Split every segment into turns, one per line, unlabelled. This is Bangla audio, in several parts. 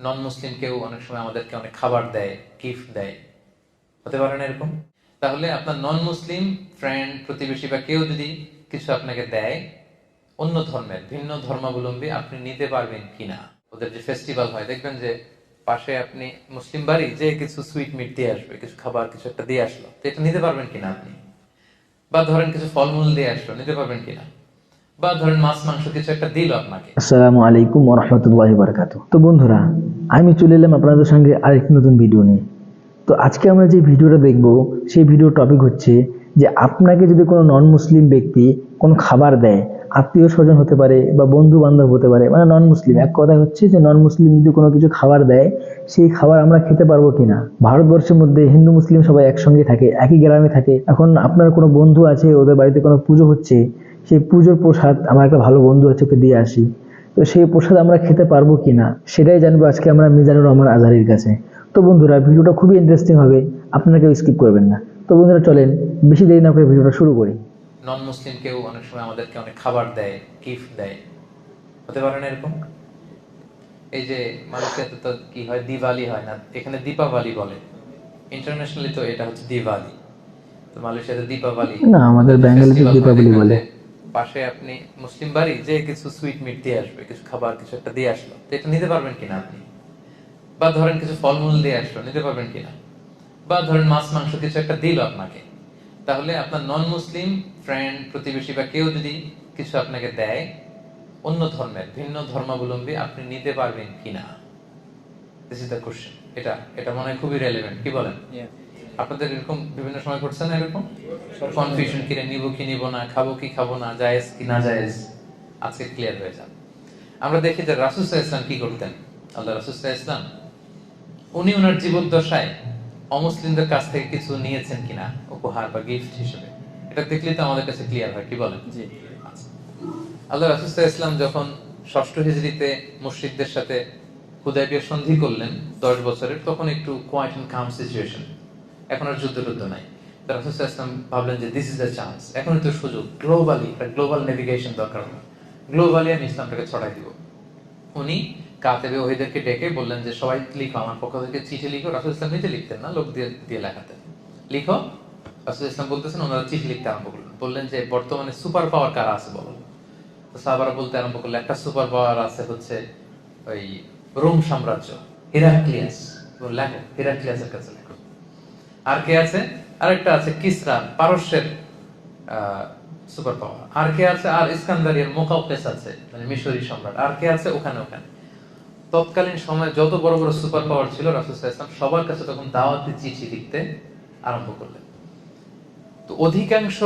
নন মুসলিম কেউ অনেক সময় আমাদেরকে অনেক খাবার দেয়, গিফট দেয়, হতে পারে না এরকম? তাহলে আপনার নন মুসলিম ফ্রেন্ড, প্রতিবেশী বা কেউ যদি কিছু আপনাকে দেয় অন্য ধর্মের, ভিন্ন ধর্মাবলম্বী, আপনি নিতে পারবেন কিনা? ওদের যে ফেস্টিভ্যাল হয় দেখবেন যে পাশে আপনি মুসলিম বাড়ি, যে কিছু সুইট মিট দিয়ে আসবে, কিছু খাবার কিছু একটা দিয়ে আসলো, তো এটা নিতে পারবেন কিনা আপনি? বা ধরেন কিছু ফলমূল দিয়ে আসলো, নিতে পারবেন কিনা? বা ধরেন মাছ মাংস কিছু একটা দিল আপনাকে।
আসসালামু আলাইকুম ওয়া রাহমাতুল্লাহি ওয়া বারাকাতুহু। তো বন্ধুরা, আমি চলে এলাম আপনাদের সঙ্গে আরেকটি নতুন ভিডিও নিয়ে। তো আজকে আমরা যে ভিডিওটা দেখব, সেই ভিডিওর টপিক হচ্ছে যে আপনাকে যদি কোনো নন মুসলিম ব্যক্তি কোনো খাবার দেয়, আত্মীয় স্বজন হতে পারে বা বন্ধু বান্ধব হতে পারে, মানে নন মুসলিম, এক কথা হচ্ছে যে নন মুসলিম যদি কোনো কিছু খাবার দেয়, সেই খাবার আমরা খেতে পারবো কিনা। ভারতবর্ষের মধ্যে হিন্দু মুসলিম সবাই একসঙ্গে থাকে, একই গ্রামে থাকে। এখন আপনার কোনো বন্ধু আছে, ওদের বাড়িতে কোনো পুজো হচ্ছে, সেই পুজোর প্রসাদ আমার একটা ভালো বন্ধু আছে, ওকে দিয়ে আসি, তো সেই প্রসাদ আমরা খেতে পারবো কিনা সেটাই জানবো আজকে আমরা মিজানুর রহমান আজহারির কাছে। তো বন্ধুরা, ভিডিওটা খুবই ইন্টারেস্টিং হবে, আপনারা কেউ স্কিপ করবেন না। তো বন্ধুরা চলেন বেশি দেরি না করে ভিডিওটা শুরু করি।
নন মুসলিম কেউ অনেক সময় আমাদেরকে অনেক খাবার দেয়, গিফট দেয়, হতে পারে না এরকম? এই যে মালয়েশিয়াতে তো কি হয়, দিওয়ালি হয় না, এখানে দীপাবলি বলে। ইন্টারন্যাশনালি তো এটা হচ্ছে দিওয়ালি। তো মালয়েশিয়াতে দীপাবলি,
না, আমাদের বেঙ্গলিতে
ফেস্টিভ্যাল হয়,
দীপাবলি
দেখবেন
বলে।
যে পাশে আপনি মুসলিম বাড়ি, যে কিছু সুইট মিট দিয়ে আসবে, কিছু খাবার কিছু একটা দিয়ে আসলো, তো এটা নিতে পারবেন কিনা আপনি? বা ধরেন কিছু ফলমূল দিয়ে আসলো, নিতে পারবেন কিনা? বা ধরেন মাছ মাংস কিছু একটা দিল আপনাকে, তাহলে আপনার নন মুসলিম ফ্রেন্ড, প্রতিবেশী বা কেউ যদি কিছু আপনাকে দেয় অন্য ধর্মের, ভিন্ন ধর্মাবলম্বী, আপনি নিতে পারবেন কিনা? This is the question. এটা এটা মনে হয় খুবই রেলেভেন্ট, কি বলেন? আপনাদের এরকম বিভিন্ন সময় ঘটছে না এরকম কনফিউশন, কিনে নিব কি নিব না, খাবো কি খাবো না, জায়েজ কি না জায়েজ? আজকে ক্লিয়ার হয়ে যাবে। আমরা দেখি যে রাসূল সাল্লাল্লাহু আলাইহি ওয়াসাল্লাম কি করতেন। আল্লাহ রাসূল সাল্লাল্লাহু আলাইহি ওয়াসাল্লাম উনি ওনার জীবদ্দশায় অমুসলিমদের কাছ থেকে কিছু নিয়েছেন কিনা উপহার বা গিফট হিসেবে, এটা দেখলে তো আমাদের কাছে ক্লিয়ার হয়, কি বলেন? জি। আচ্ছা। আল্লাহ রাসূল সাল্লাল্লাহু আলাইহি ওয়াসাল্লাম যখন ষষ্ঠ হিজরিতে মুশরিকদের সাথে হুদায়বিয়া সন্ধি করলেন 10 বছরের, তখন একটু কোয়াইট এন্ড কাম সিচুয়েশন, এখন আর যুদ্ধ টুদ্ধ নাই। তো রাসূল সাল্লাল্লাহু আলাইহি ওয়াসাল্লাম ভাবলেন যে দিস ইজ দ্য চান্স, এখন তো সুযোগ, গ্লোবালি একটা গ্লোবাল নেভিগেশন দরকার, গ্লোবালি আমি ইসলামটাকে ছড়াই দিব। উনি কাতেবে ওহিদেরকে ডেকে বললেন যে সবাই লিখো, আমার পক্ষ থেকে চিঠি লিখো। রাসূল ইসলাম নিজে লিখতেন না, লোক দিয়ে দিয়ে লেখাতেন। লিখো। রাসূল ইসলাম বলতেছেন, ওনারা চিঠি লিখতে আরম্ভ করলেন। বললেন যে বর্তমানে সুপার পাওয়ার কারা আছে বলো। তো সাহাবারা বলতে আরম্ভ করলো, একটা সুপার পাওয়ার আছে হচ্ছে ওই রোম সাম্রাজ্য, হিরাক্লিয়াস। লেখো, হিরাক্লিয়াসের কাছে লেখো। আর কে আছে? আরেকটা আছে কিসরা, পারস্যের সুপার পাওয়ার। আর কে আছে? আর ইস্কান্দারিয়ার মুকাওকেস আছে, মানে মিশরি সম্রাট। আর কে আছে? ওখানে ওখানে। তৎকালীন সময়ে যত বড় বড় সুপার পাওয়ার ছিল, রাসূল সাল্লাল্লাহু আলাইহি ওয়াসাল্লাম সবার কাছে তখন দাওয়াতি চিঠি লিখতে আরম্ভ করলেন। তো অধিকাংশ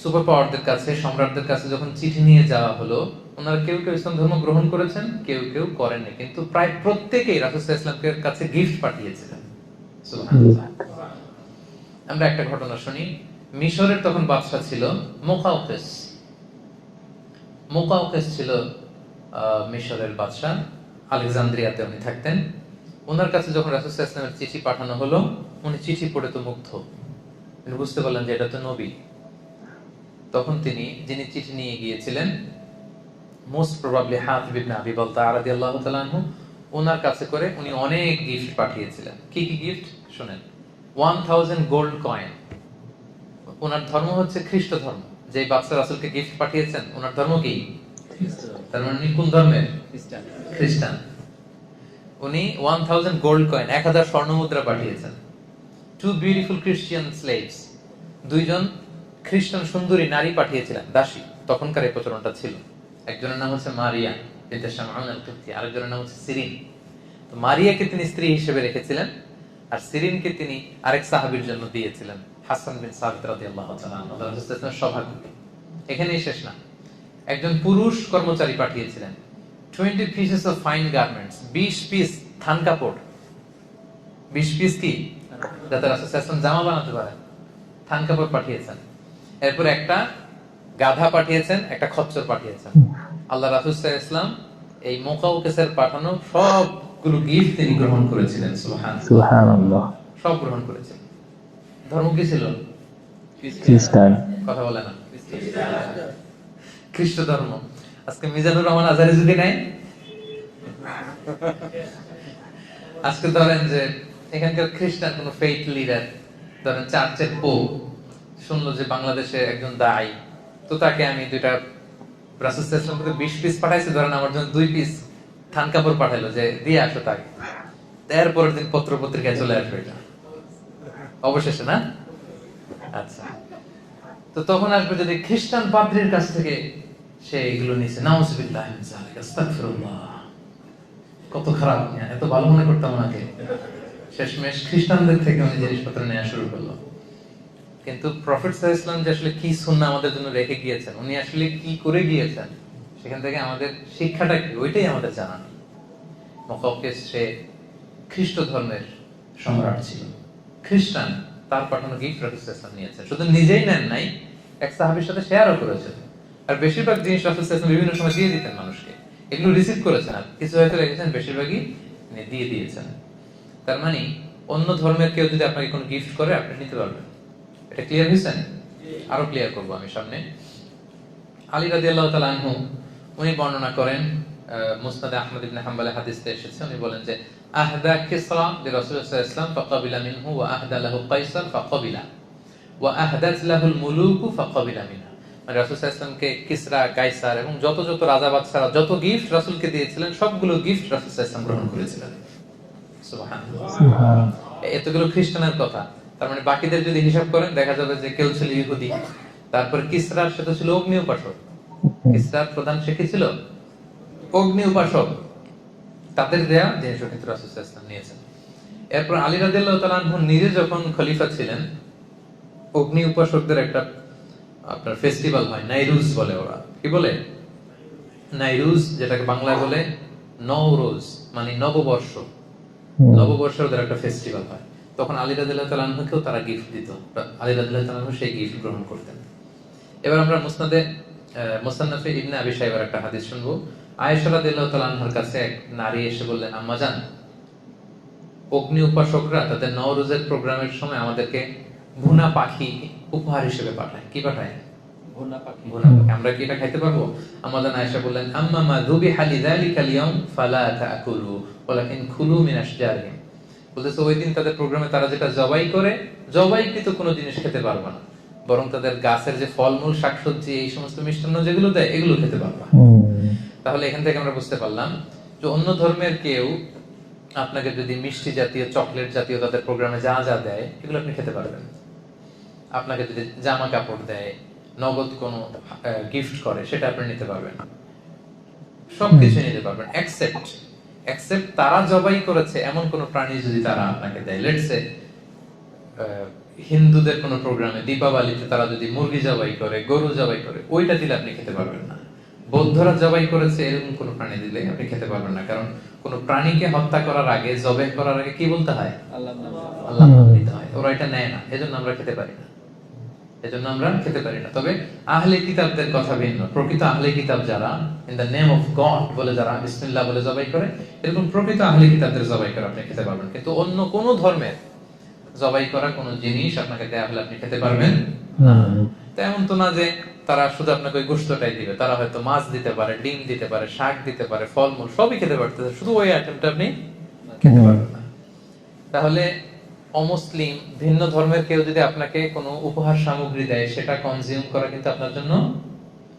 সুপার পাওয়ারদের কাছে, সম্রাটদের কাছে যখন চিঠি নিয়ে যাওয়া হলো, ওনারা কেউ কেউ ইসলাম ধর্ম গ্রহণ করেছেন, কেউ কেউ করেননি, কিন্তু প্রায় প্রত্যেকেই রাসূল সাল্লাল্লাহু আলাইহি ওয়াসাল্লামের কাছে গিফট পাঠিয়েছিলেন। সুবহানাল্লাহ। আমরা একটা ঘটনা শুনি। মিশরের তখন বাদশা ছিল মুকাওকেস। মুকাওকেস ছিল মিশরের বাদশা, আলেকজান্দ্রিয়াতে উনি থাকতেন। ওনার কাছে যখন রাসূল সাল্লাল্লাহু আলাইহি ওয়াসাল্লামের চিঠি পাঠানো হলো, উনি চিঠি পড়ে তো মুগ্ধ, তিনি বুঝতে পারলেন যে এটা তো নবী। তখন তিনি, যিনি চিঠি নিয়ে গিয়েছিলেন, মোস্ট প্রবাবলি হাতিব ইবনে আবি বালতাআ রাদিয়াল্লাহু তাআলা আনহু, ওনার কাছে করে উনি অনেক গিফট পাঠিয়েছিলেন। কি কি গিফট শুনেন। 1000 গোল্ড কয়েন। ওনার ধর্ম হচ্ছে খ্রিস্ট ধর্ম। যে বাদশা রাসূলকে গিফট পাঠিয়েছেন, ওনার ধর্ম কি? তার মানে উনি কোন ধর্মের? খ্রিস্টান। উনি 1000 গোল্ড কয়েন, 1000 স্বর্ণ মুদ্রা পাঠিয়েছেন। 2 বিউটিফুল ক্রিশ্চিয়ান স্লেভস, দুইজন খ্রিস্টান সুন্দরী নারী পাঠিয়েছিলেন, দাসী। তখনকার এই প্রচলনটা ছিল। একজনের নাম হচ্ছে মারিয়া বিনতে শামআন আল-কিবতি, আরেকজনের নাম হচ্ছে সিরিন। তো মারিয়াকে তিনি স্ত্রী হিসেবে রেখেছিলেন, আর সিরিনকে তিনি আরেক সাহাবীর জন্য দিয়েছিলেন, হাসান বিন সাবিত রাদিয়াল্লাহু তাআলা আনহু, রাসূলুল্লাহর সভাকবি। এখানেই শেষ না, একজন পুরুষ কর্মচারী পাঠিয়েছিলেন 20 pieces of fine garments, 20 piece থান কাপড়। 20 পিস কি? যাতে রাসূল জামা বানাতে পারেন, থান কাপড় পাঠিয়েছেন। এরপর একটা গাধা পাঠিয়েছেন, একটা খচ্চর পাঠিয়েছেন। আল্লাহ রাসূল সাল্লাল্লাহু আলাইহি ওয়াসাল্লাম এই মুকাওকেসের পাঠানো সবগুলো গিফট তিনি গ্রহণ করেছিলেন।
সুবহানাল্লাহ।
সব গ্রহণ করেছিলেন। ধর্ম কি ছিল?
খ্রিস্টান।
কথা বলে না, খ্রিস্ট ধর্ম। আজকে মিজানুর রহমান আজহারী যদি নাই, আজকে ধরেন যে এখানকার খ্রিস্টান কোন ফেইথ লিডার, ধরেন চার্চের পোপ শুনলো যে বাংলাদেশে একজন দায়ী, তো তাকে আমি 2টা রাসূল সাল্লাল্লাহু আলাইহি ওয়াসাল্লাম 20 পিস পাঠাইছে, ধরেন আমার জন্য 2 পিস থান কাপড় পাঠাইলো যে দিয়ে আসো তাকে, এরপরের দিন পত্র পত্রিকায় চলে আসবে এটা অবশেষে, না? আচ্ছা, তো তখন আসবে যদি খ্রিস্টান পাদ্রীর কাছ থেকে সে এগুলো নিছে, নাউযুবিল্লাহি মিন যালিক, আস্তাগফিরুল্লাহ, কত খারাপ, এত ভালো মনে করতাম ওনাকে, শেষমেশ খ্রিস্টানদের থেকে উনি জিনিসপত্র নেওয়া শুরু করলো। কিন্তু প্রফেট সাল্লাল্লাহু আলাইহি ওয়াসাল্লাম যে আসলে কি সুন্নাহ আমাদের জন্য রেখে গিয়েছেন, উনি আসলে কি করে গিয়েছেন, সেখান থেকে আমাদের শিক্ষাটা কি, ওইটাই আমাদের জানা নেই। মুকাওকিস সে খ্রিস্ট ধর্মের সম্রাট ছিল, খ্রিস্টান, তার পাঠানো গিফট রাসূল সাল্লাল্লাহু আলাইহি ওয়াসাল্লাম নিয়েছেন, শুধু নিজেই নেন নাই, এক সাহাবীর সাথে শেয়ারও করেছেন। আর বেশিরভাগ জিনিস রাসূল সাল্লাল্লাহু আলাইহি ওয়াসাল্লাম বিভিন্ন সময় দিয়ে দিতেন মানুষকে, এগুলো রিসিভ করেছেন, আর কিছু হয়তো রেখেছেন, বেশিরভাগই দিয়ে দিয়েছেন। তার মানে অন্য ধর্মের কেউ যদি আপনাকে কোনো গিফট করে আপনি নিতে পারবেন। এটা ক্লিয়ার হয়েছে? আরো ক্লিয়ার করব আমি সামনে। আলী রাদিয়াল্লাহু তাআলা আনহু উনি বর্ণনা করেন, মুসনাদে আহমদ ইবনে হাম্বলে হাদিসে এসেছে, উনি বলেন যে আহদা কিসরা লিরাসূলিল্লাহ সাল্লাল্লাহু আলাইহি ওয়াসাল্লাম ফাকাবিলা মিনহু ওয়া আহদা লাহু কাইসার ফাকাবিলা ওয়া আহদাত লাহুল মুলুকু ফাকাবিলা মিনহা। মানে রাসূল সাল্লাল্লাহু আলাইহি ওয়াসাল্লামকে কিসরা, কাইসার এবং যত যত রাজা বাদশারা যত গিফট রাসূলকে দিয়েছিলেন সবগুলো গিফট রাসূল সাল্লাল্লাহু আলাইহি ওয়াসাল্লাম গ্রহণ করেছিলেন। সুবহানাল্লাহ। এতগুলো খ্রিস্টানের কথা, তার মানে বাকিদের যদি হিসাব করেন দেখা যাবে যে কেউ ছিল ইহুদি, তারপর কিসরার সাথে ছিল অগ্নি উপাসক, কিসরার প্রধান সে কি ছিল? অগ্নি উপাসক, তাদের দেয়া জিনিসও কিন্তু রাসূল সাল্লাল্লাহু আলাইহি ওয়াসাল্লাম নিয়েছেন। এরপর আলী রাদিয়াল্লাহু তাআলা আনহু নিজে যখন খলিফা ছিলেন, অগ্নি উপাসকদের একটা আপনার ফেস্টিভ্যাল হয়, নাইরুজ বলে, ওরা কি বলে নাইরুজ, যেটাকে বাংলায় বলে নওরোজ, মানে নববর্ষ, নববর্ষের ওদের একটা ফেস্টিভ্যাল হয়, তখন আলী রাদিয়াল্লাহু তাআলা আনহুকেও তারা গিফট দিত, আলী রাদিয়াল্লাহু তাআলা আনহু সেই গিফট গ্রহণ করতেন। এবার আমরা মুসান্নাফে ইবনে আবি শাইবার একটা হাদিস শুনবো। আয়েশা রাদিয়াল্লাহু তাআলা আনহার কাছে এক নারী এসে বললেন, আম্মা জান, অগ্নি উপাসকরা তাদের নওরোজের প্রোগ্রামের সময় আমাদেরকে ভুনা পাখি উপহার হিসেবে পাঠায়। কি পাঠায়? ভুনা পাখি। আমরা কি এটা খাইতে পারবো? আম্মা জান আয়েশা বললেন, আম্মা মা যুবিহা লিযালিকাল ইয়াউম ফালা তাকুলু ওয়ালাকিন কুলু মিন আশজারিহিম। বলতেছে ওই দিন তাদের প্রোগ্রামে তারা যেটা জবাই করে, জবাইকৃত কোনো জিনিস খেতে পারবে না, বরং তাদের গাছের যে ফলমূল, শাকসবজি, এই সমস্ত মিষ্টান্ন যেগুলো দেয় এগুলো খেতে পারবা। তাহলে এখান থেকে আমরা বুঝতে পারলাম যে অন্য ধর্মের কেউ আপনাকে যদি মিষ্টি জাতীয়, চকলেট জাতীয় তাদের প্রোগ্রামে যা যা দেয় এগুলো আপনি খেতে পারবেন। আপনাকে যদি জামা কাপড় দেয়, নগদ কোনো গিফট করে, সেটা আপনি নিতে পারবেন, সবকিছু নিতে পারবেন, এক্সেপ্ট তারা জবাই করেছে এমন কোন প্রাণী যদি তারা আপনাকে দেয়। লেটস সে হিন্দুদের কোন প্রোগ্রামে দীপাবলিতে তারা যদি মুরগি জবাই করে, গরু জবাই করে, ওইটা দিলে আপনি খেতে পারবেন না। বৌদ্ধরা জবাই করেছে এরকম কোন প্রাণী দিলে আপনি খেতে পারবেন না, কারণ কোন প্রাণীকে হত্যা করার আগে, জবাই করার আগে কি বলতে হয়? আল্লাহ নাম নিতে হয়। ওরা এটা নেয় না, এজন্য আমরা খেতে পারি না, তবে আহলে কিতাবদের কথা ভিন্ন। প্রকৃত আহলে কিতাব যারা in the name of god বলে, যারা বিসমিল্লাহ বলে জবাই করে, এরকম প্রকৃত আহলে কিতাবদের জবাই করে আপনি খেতে পারবেন। কিন্তু অন্য কোন ধর্মের জবাই করা কোন জিনিস আপনাকে দেয়া হলে আপনি খেতে পারবেন না। তেমন তো না যে তারা শুধু আপনাকে ওই গোশতটাই দিবে, তারা হয়তো মাছ দিতে পারে, ডিম দিতে পারে, শাক দিতে পারে, ফলমূল সবই খেতে পারতেছে, শুধু ওই আইটেমটা আপনি খেতে পারবেন না। তাহলে অমুসলিম, ভিন্ন ধর্মের কেউ যদি আপনাকে কোনো উপহার সামগ্রী দেয়, সেটা কনজিউম করা কিন্তু আপনার জন্য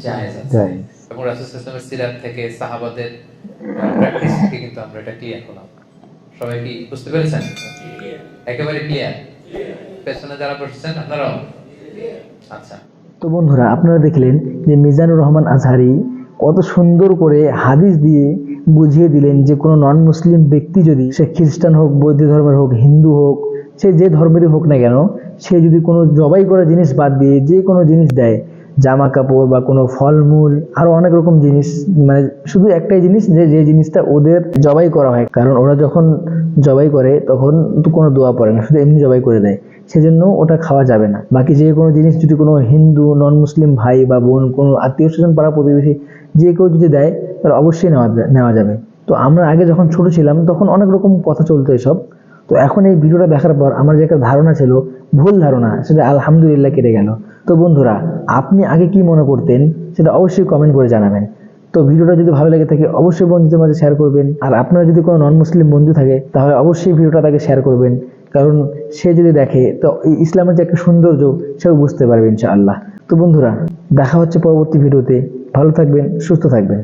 জায়েজ আছে। এবং রাসূল সাল্লাল্লাহু আলাইহি ওয়াসাল্লামের সিরাত থেকে, সাহাবাদের প্র্যাকটিস থেকে কিন্তু আমরা এটা ক্লিয়ার করলাম। সবাই কি বুঝতে পেরেছেন? একেবারে ক্লিয়ার? পেছনে যারা বসেছেন আপনারাও? আচ্ছা,
তো বন্ধুরা, আপনারা দেখলেন যে মিজানুর রহমান আজহারি কত সুন্দর করে হাদিস দিয়ে বুঝিয়ে দিলেন যে কোনো নন মুসলিম ব্যক্তি, যদি সে খ্রিস্টান হোক, বৌদ্ধ ধর্মের হোক, হিন্দু হোক, সে যে ধর্মেরই হোক না কেন, সে যদি কোনো জবাই করা জিনিস বাদ দিয়ে যে কোনো জিনিস দেয়, জামা কাপড় বা কোনো ফলমূল, আরো অনেক রকম জিনিস, মানে শুধু একটাই জিনিস, যে জিনিসটা ওদের জবাই করা হয়, কারণ ওরা যখন জবাই করে তখন তো কোনো দোয়া পড়ে না, শুধু এমনি জবাই করে দেয়, সেজন্য ওটা খাওয়া যাবে না। বাকি যে কোনো জিনিস যদি কোনো হিন্দু, নন মুসলিম ভাই বা বোন, কোনো আত্মীয় স্বজন, পাড়া প্রতিবেশী যে কেউ যদি দেয়, তাহলে অবশ্যই নেওয়া যাবে। তো আমরা আগে যখন ছোট ছিলাম তখন অনেক রকম কথা চলতো এসব, তো এখন এই ভিডিওটা দেখার পর আমার যে একটা ধারণা ছিল, ভুল ধারণা, সেটা আলহামদুলিল্লাহ কেটে গেল। তো বন্ধুরা, আপনি আগে কি মনে করতেন সেটা অবশ্যই কমেন্ট করে জানাবেন। তো ভিডিওটা যদি ভালো লেগে থাকে অবশ্যই বন্ধুদের মাঝে শেয়ার করবেন। আর আপনার যদি কোনো নন মুসলিম বন্ধু থাকে তাহলে অবশ্যই ভিডিওটা তাকে শেয়ার করবেন, কারণ সে যদি দেখে তো এই ইসলামের যে একটা সৌন্দর্য সেও বুঝতে পারবে ইনশাআল্লাহ। তো বন্ধুরা, দেখা হচ্ছে পরবর্তী ভিডিওতে। ভালো থাকবেন, সুস্থ থাকবেন।